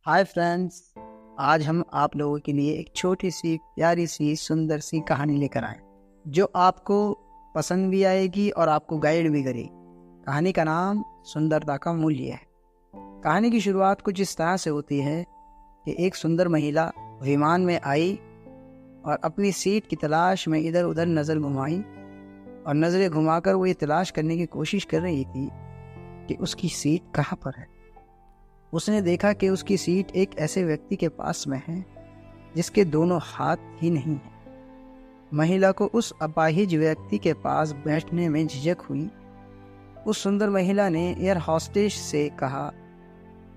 Hi friends. आज हम आप लोगों के लिए एक छोटी सी प्यारी सी सुंदर सी कहानी लेकर आए जो आपको पसंद भी आएगी और आपको गाइड भी करेगी। कहानी का नाम सुंदरता का मूल्य है। कहानी की शुरुआत कुछ इस तरह से होती है कि एक सुंदर महिला विमान में आई और अपनी सीट की तलाश में इधर उधर नज़र घुमाई और नज़रें घुमाकर वो ये तलाश करने की कोशिश कर रही थी कि उसकी सीट कहाँ पर है। उसने देखा कि उसकी सीट एक ऐसे व्यक्ति के पास में है जिसके दोनों हाथ ही नहीं हैं। महिला को उस अपाहिज व्यक्ति के पास बैठने में झिझक हुई। उस सुंदर महिला ने एयर होस्टेस से कहा,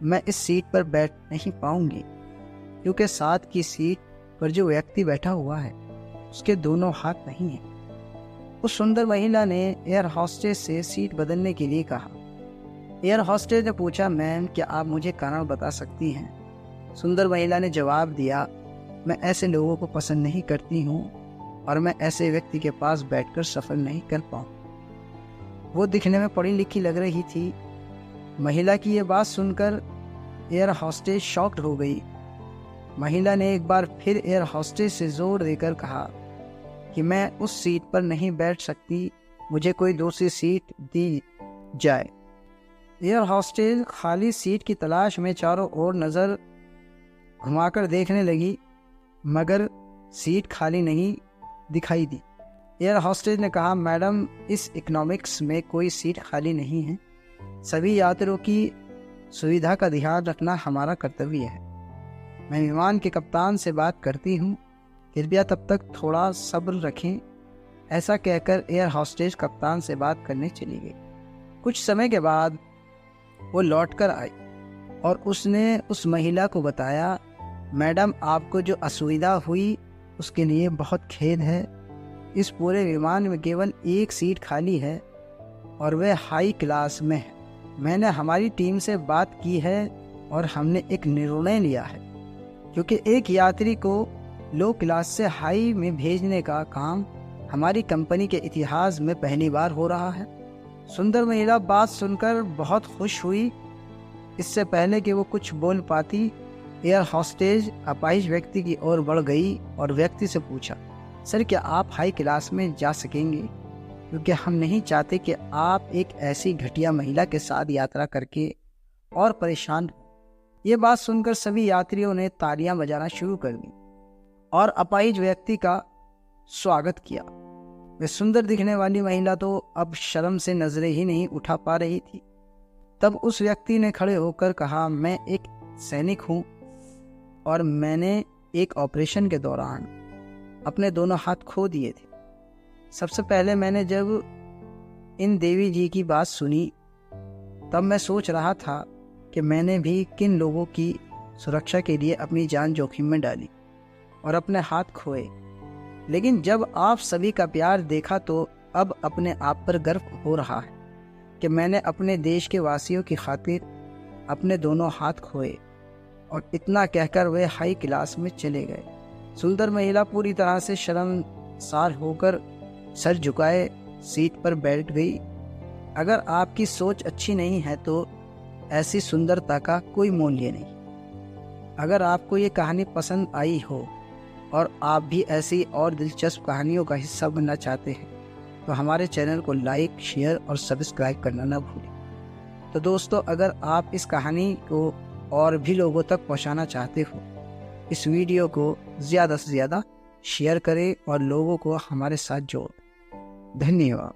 मैं इस सीट पर बैठ नहीं पाऊंगी क्योंकि साथ की सीट पर जो व्यक्ति बैठा हुआ है उसके दोनों हाथ नहीं हैं। उस सुंदर महिला ने एयर होस्टेस से सीट बदलने के लिए कहा। एयर होस्टेस ने पूछा, मैम क्या आप मुझे कारण बता सकती हैं? सुंदर महिला ने जवाब दिया, मैं ऐसे लोगों को पसंद नहीं करती हूँ और मैं ऐसे व्यक्ति के पास बैठकर सफ़र नहीं कर पाऊँ। वो दिखने में पढ़ी लिखी लग रही थी। महिला की ये बात सुनकर एयर होस्टेस शॉक्ड हो गई। महिला ने एक बार फिर एयर होस्टेस से जोर देकर कहा कि मैं उस सीट पर नहीं बैठ सकती, मुझे कोई दूसरी सीट दी जाए। एयर होस्टेस खाली सीट की तलाश में चारों ओर नज़र घुमाकर देखने लगी मगर सीट खाली नहीं दिखाई दी। एयर होस्टेस ने कहा, मैडम इस इकोनॉमिक्स में कोई सीट खाली नहीं है। सभी यात्रियों की सुविधा का ध्यान रखना हमारा कर्तव्य है। मैं विमान के कप्तान से बात करती हूँ, कृपया तब तक थोड़ा सब्र रखें। ऐसा कहकर एयर होस्टेस कप्तान से बात करने चली गई। कुछ समय के बाद वो लौटकर आई और उसने उस महिला को बताया, मैडम आपको जो असुविधा हुई उसके लिए बहुत खेद है। इस पूरे विमान में केवल एक सीट खाली है और वह हाई क्लास में है। मैंने हमारी टीम से बात की है और हमने एक निर्णय लिया है क्योंकि एक यात्री को लो क्लास से हाई में भेजने का काम हमारी कंपनी के इतिहास में पहली बार हो रहा है। सुंदर महिला बात सुनकर बहुत खुश हुई। इससे पहले कि वो कुछ बोल पाती, एयर होस्टेस अपाहिज व्यक्ति की ओर बढ़ गई और व्यक्ति से पूछा, सर क्या आप हाई क्लास में जा सकेंगे? क्योंकि हम नहीं चाहते कि आप एक ऐसी घटिया महिला के साथ यात्रा करके और परेशान हो। ये बात सुनकर सभी यात्रियों ने तालियां बजाना शुरू कर दी और अपाहिज व्यक्ति का स्वागत किया। वह सुंदर दिखने वाली महिला तो अब शर्म से नजरें ही नहीं उठा पा रही थी। तब उस व्यक्ति ने खड़े होकर कहा, मैं एक सैनिक हूँ और मैंने एक ऑपरेशन के दौरान अपने दोनों हाथ खो दिए थे। सबसे पहले मैंने जब इन देवी जी की बात सुनी तब मैं सोच रहा था कि मैंने भी किन लोगों की सुरक्षा के लिए अपनी जान जोखिम में डाली और अपने हाथ खोए। लेकिन जब आप सभी का प्यार देखा तो अब अपने आप पर गर्व हो रहा है कि मैंने अपने देश के वासियों की खातिर अपने दोनों हाथ खोए। और इतना कहकर वे हाई क्लास में चले गए। सुंदर महिला पूरी तरह से शर्मसार होकर सर झुकाए सीट पर बैठ गई। अगर आपकी सोच अच्छी नहीं है तो ऐसी सुंदरता का कोई मूल्य नहीं। अगर आपको ये कहानी पसंद आई हो और आप भी ऐसी और दिलचस्प कहानियों का हिस्सा बनना चाहते हैं तो हमारे चैनल को लाइक, शेयर और सब्सक्राइब करना ना भूलें। तो दोस्तों, अगर आप इस कहानी को और भी लोगों तक पहुंचाना चाहते हो, इस वीडियो को ज़्यादा से ज़्यादा शेयर करें और लोगों को हमारे साथ जोड़ें। धन्यवाद।